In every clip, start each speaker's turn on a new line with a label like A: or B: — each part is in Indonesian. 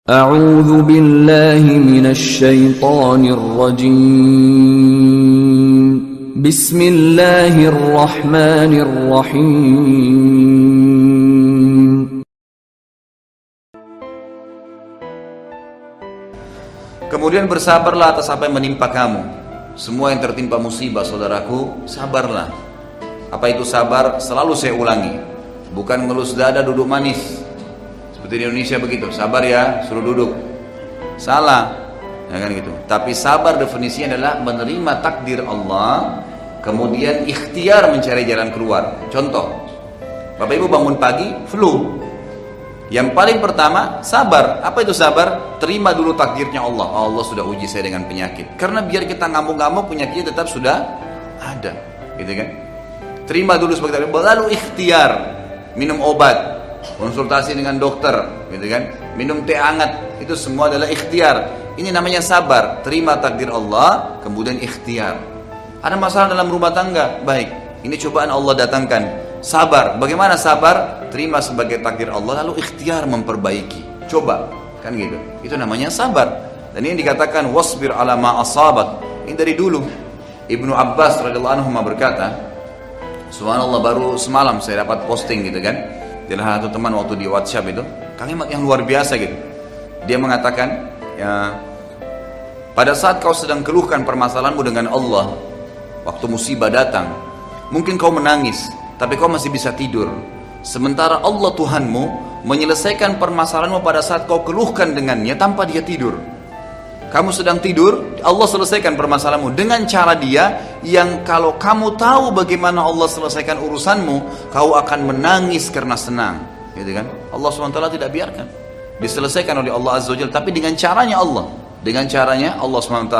A: أعوذ بالله من الشيطان الرجيم بسم الله الرحمن الرحيم.
B: Kemudian bersabarlah atas apa yang menimpa kamu. Semua yang tertimpa musibah, saudaraku, sabarlah. Apa itu sabar? Selalu saya ulangi, bukan ngelus dada duduk manis seperti di Indonesia begitu. Sabar ya, suruh duduk. Salah, ya kan gitu. Tapi sabar definisinya adalah menerima takdir Allah, kemudian ikhtiar mencari jalan keluar. Contoh, Bapak Ibu bangun pagi, flu. Yang paling pertama, sabar. Apa itu sabar? Terima dulu takdirnya Allah. Allah sudah uji saya dengan penyakit. Karena biar kita ngamuk-ngamuk, penyakitnya tetap sudah ada, gitu kan? Terima dulu sebagai takdir. Lalu ikhtiar, minum obat, konsultasi dengan dokter, gitu kan? Minum teh hangat, itu semua adalah ikhtiar. Ini namanya sabar. Terima takdir Allah, kemudian ikhtiar. Ada masalah dalam rumah tangga, baik. Ini cobaan Allah datangkan. Sabar. Bagaimana sabar? Terima sebagai takdir Allah, lalu ikhtiar memperbaiki. Coba, kan gitu. Itu namanya sabar. Dan ini dikatakan wasbir ala ma asabak. Ini dari dulu. Ibnu Abbas radhiyallahu anhu berkata, subhanallah, baru semalam saya dapat posting gitu kan, dari satu teman waktu di WhatsApp itu, kalimat yang luar biasa gitu. Dia mengatakan, ya, pada saat kau sedang keluhkan permasalahanmu dengan Allah, waktu musibah datang, mungkin kau menangis, tapi kau masih bisa tidur. Sementara Allah Tuhanmu menyelesaikan permasalahanmu pada saat kau keluhkan dengannya tanpa dia tidur. Kamu sedang tidur, Allah selesaikan permasalahanmu dengan cara dia yang kalau kamu tahu bagaimana Allah selesaikan urusanmu, kau akan menangis karena senang, gitu kan? Allah SWT tidak biarkan diselesaikan oleh Allah Azza wa Jalla, tapi dengan caranya Allah, dengan caranya Allah SWT.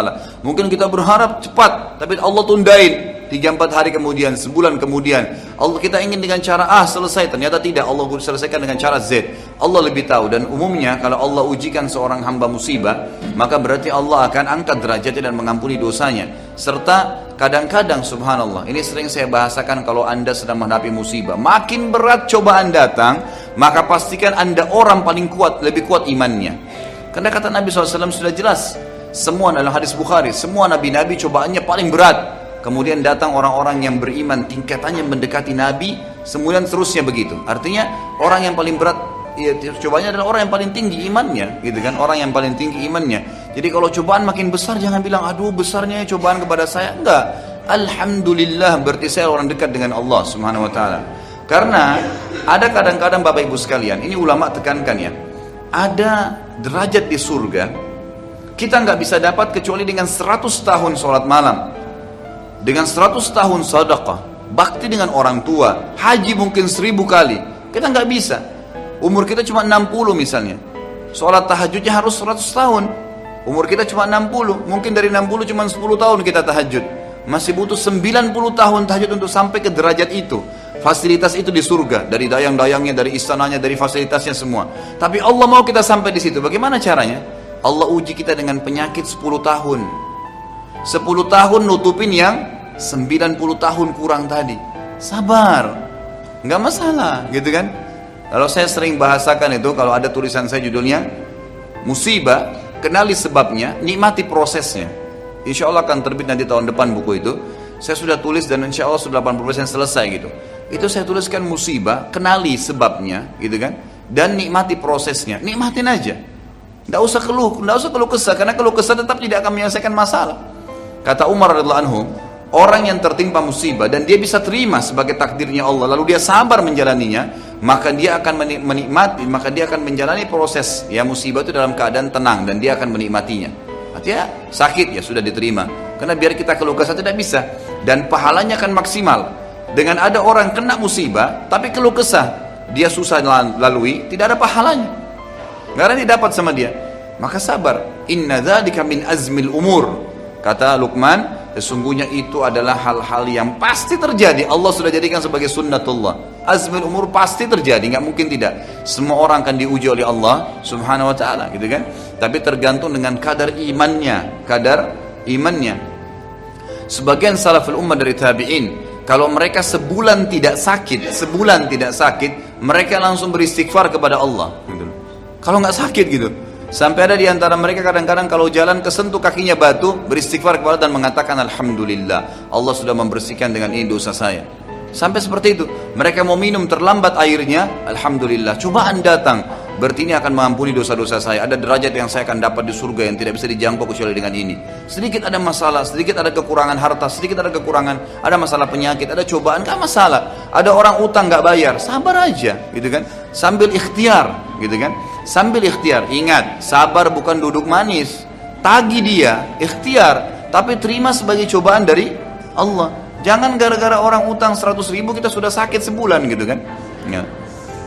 B: Mungkin kita berharap cepat, tapi Allah tundain 3-4 hari kemudian, sebulan kemudian. Allah kita ingin dengan cara A selesai, ternyata tidak, Allah selesaikan dengan cara Z. Allah lebih tahu. Dan umumnya kalau Allah ujikan seorang hamba musibah, maka berarti Allah akan angkat derajatnya dan mengampuni dosanya. Serta kadang-kadang subhanallah, ini sering saya bahasakan, kalau anda sedang menghadapi musibah, makin berat cobaan datang, maka pastikan anda orang paling kuat, lebih kuat imannya. Karena kata Nabi SAW sudah jelas, semua dalam hadis Bukhari, semua nabi-nabi cobaannya paling berat. Kemudian datang orang-orang yang beriman, tingkatannya mendekati Nabi, kemudian terusnya begitu. Artinya orang yang paling berat, ya, cobanya adalah orang yang paling tinggi imannya, gitu kan? Orang yang paling tinggi imannya. Jadi kalau cobaan makin besar, jangan bilang, aduh besarnya cobaan kepada saya. Enggak. Alhamdulillah, berarti saya orang dekat dengan Allah Subhanahu Wa Taala. Karena ada kadang-kadang Bapak Ibu sekalian, ini ulama tekankan ya, ada derajat di surga kita nggak bisa dapat kecuali dengan 100 tahun sholat malam, dengan 100 tahun sedekah, bakti dengan orang tua, haji mungkin 1000 kali. Kita nggak bisa. Umur kita cuma 60 misalnya, sholat tahajudnya harus 100 tahun. Umur kita cuma 60, mungkin dari 60 cuma 10 tahun kita tahajud. Masih butuh 90 tahun tahajud untuk sampai ke derajat itu. Fasilitas itu di surga, dari dayang-dayangnya, dari istananya, dari fasilitasnya semua. Tapi Allah mau kita sampai di situ. Bagaimana caranya? Allah uji kita dengan penyakit 10 tahun. 10 tahun nutupin yang 90 tahun kurang tadi. Sabar, nggak masalah, gitu kan? Kalau saya sering bahasakan itu, kalau ada tulisan saya judulnya musibah, kenali sebabnya, nikmati prosesnya. Insya Allah akan terbit nanti tahun depan buku itu. Saya sudah tulis dan insya Allah sudah 80% selesai gitu. Itu saya tuliskan musibah, kenali sebabnya, gitu kan? Dan nikmati prosesnya, nikmatin aja. Nggak usah keluh kesah, karena keluh kesah tetap tidak akan menyelesaikan masalah. Kata Umar radhiyallahu anhu, orang yang tertimpa musibah dan dia bisa terima sebagai takdirnya Allah, lalu dia sabar menjalaninya, maka dia akan menikmati, maka dia akan menjalani proses ya musibah itu dalam keadaan tenang dan dia akan menikmatinya. Artinya sakit ya sudah diterima, karena biar kita keluh kesah tidak bisa, dan pahalanya akan maksimal. Dengan ada orang kena musibah tapi keluh kesah, dia susah lalui, tidak ada pahalanya, nggak ada didapat sama dia. Maka sabar. Inna dzalika min azmil umur. Kata Luqman, sesungguhnya itu adalah hal-hal yang pasti terjadi. Allah sudah jadikan sebagai sunnatullah. Azmil umur pasti terjadi, nggak mungkin tidak. Semua orang akan diuji oleh Allah Subhanahu Wa Taala, gitu kan? Tapi tergantung dengan kadar imannya, Sebagian salaful ummah dari tabi'in, kalau mereka sebulan tidak sakit, mereka langsung beristighfar kepada Allah. Gitu. Kalau nggak sakit gitu, Sampai ada di antara mereka kadang-kadang kalau jalan kesentuh kakinya batu, beristighfar kepada Allah dan mengatakan alhamdulillah, Allah sudah membersihkan dengan ini dosa saya. Sampai seperti itu. Mereka mau minum terlambat airnya, alhamdulillah, cobaan datang, berarti ini akan mengampuni dosa-dosa saya. Ada derajat yang saya akan dapat di surga yang tidak bisa dijangkau kecuali dengan ini. Sedikit ada masalah, sedikit ada kekurangan harta, sedikit ada kekurangan, ada masalah penyakit, ada cobaan, gak masalah. Ada orang utang gak bayar, sabar aja, gitu kan? Sambil ikhtiar, gitu kan? Sambil ikhtiar. Ingat, sabar bukan duduk manis. Tagi dia, ikhtiar, tapi terima sebagai cobaan dari Allah. Jangan gara-gara orang utang 100 ribu kita sudah sakit sebulan, gitu kan? Ya.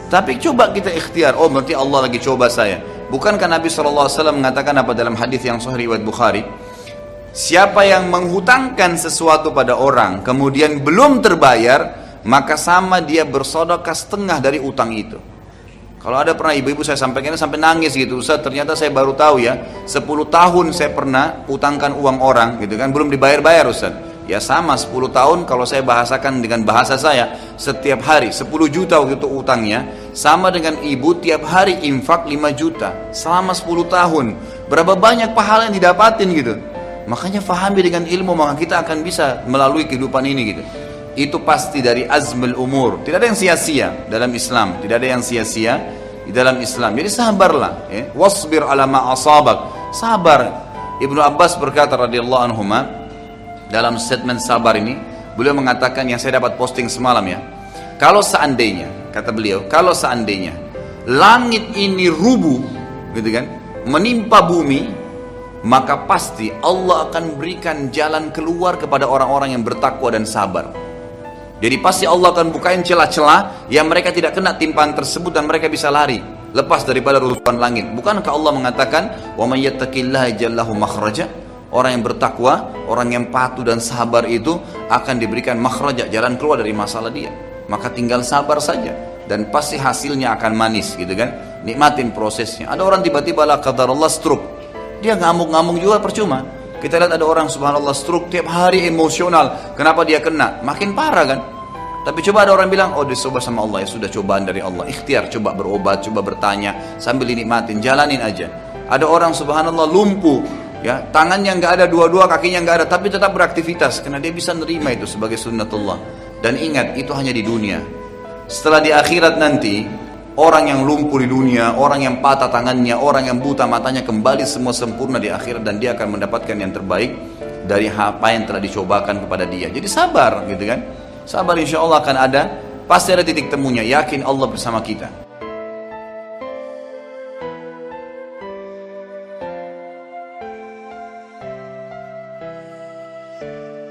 B: Tapi coba kita ikhtiar. Oh, berarti Allah lagi coba saya. Bukankah Nabi SAW mengatakan apa dalam hadis yang sahih riwayat Bukhari? Siapa yang menghutangkan sesuatu pada orang kemudian belum terbayar, maka sama dia bersedekah setengah dari utang itu. Kalau ada pernah ibu-ibu saya sampaikan sampai nangis gitu, Ustaz, ternyata saya baru tahu ya, 10 tahun saya pernah utangkan uang orang gitu kan, belum dibayar-bayar Ustaz. Ya sama 10 tahun kalau saya bahasakan dengan bahasa saya, setiap hari 10 juta waktu itu utangnya, sama dengan ibu tiap hari infak 5 juta selama 10 tahun. Berapa banyak pahala yang didapatin gitu. Makanya fahami dengan ilmu, maka kita akan bisa melalui kehidupan ini gitu. Itu pasti dari azmul umur. Tidak ada yang sia-sia dalam Islam, tidak ada yang sia-sia di dalam Islam. Jadi sabarlah, ya. Wasbir ala ma asabak. Sabar. Ibnu Abbas berkata radhiyallahu anhuma, dalam statement sabar ini, beliau mengatakan yang saya dapat posting semalam ya. Kalau seandainya, kata beliau, kalau seandainya langit ini rubuh, gitu kan, menimpa bumi, maka pasti Allah akan berikan jalan keluar kepada orang-orang yang bertakwa dan sabar. Jadi pasti Allah akan bukain celah-celah yang mereka tidak kena timpaan tersebut dan mereka bisa lari, lepas daripada reruntuhan langit. Bukankah Allah mengatakan, "Wa may yattaqillaha yaj'al lahu makhraja"? Orang yang bertakwa, orang yang patuh dan sabar itu akan diberikan makhraja, jalan keluar dari masalah dia. Maka tinggal sabar saja dan pasti hasilnya akan manis, gitu kan? Nikmatin prosesnya. Ada orang tiba-tiba la qadarullah stroke. Dia ngamuk-ngamuk juga percuma. Kita lihat ada orang subhanallah stroke tiap hari emosional. Kenapa dia kena? Makin parah kan? Tapi coba ada orang bilang, oh dicoba sama Allah, ya sudah cobaan dari Allah. Ikhtiar, coba berobat, coba bertanya sambil dinikmatin, jalanin aja. Ada orang subhanallah lumpuh. Ya, tangannya nggak ada dua-dua, kakinya nggak ada, tapi tetap beraktivitas karena dia bisa nerima itu sebagai sunnatullah. Dan ingat, itu hanya di dunia. Setelah di akhirat nanti, orang yang lumpuh di dunia, orang yang patah tangannya, orang yang buta matanya, kembali semua sempurna di akhirat dan dia akan mendapatkan yang terbaik dari apa yang telah dicobakan kepada dia. Jadi sabar, gitu kan? Sabar, insya Allah akan ada, pasti ada titik temunya. Yakin Allah bersama kita.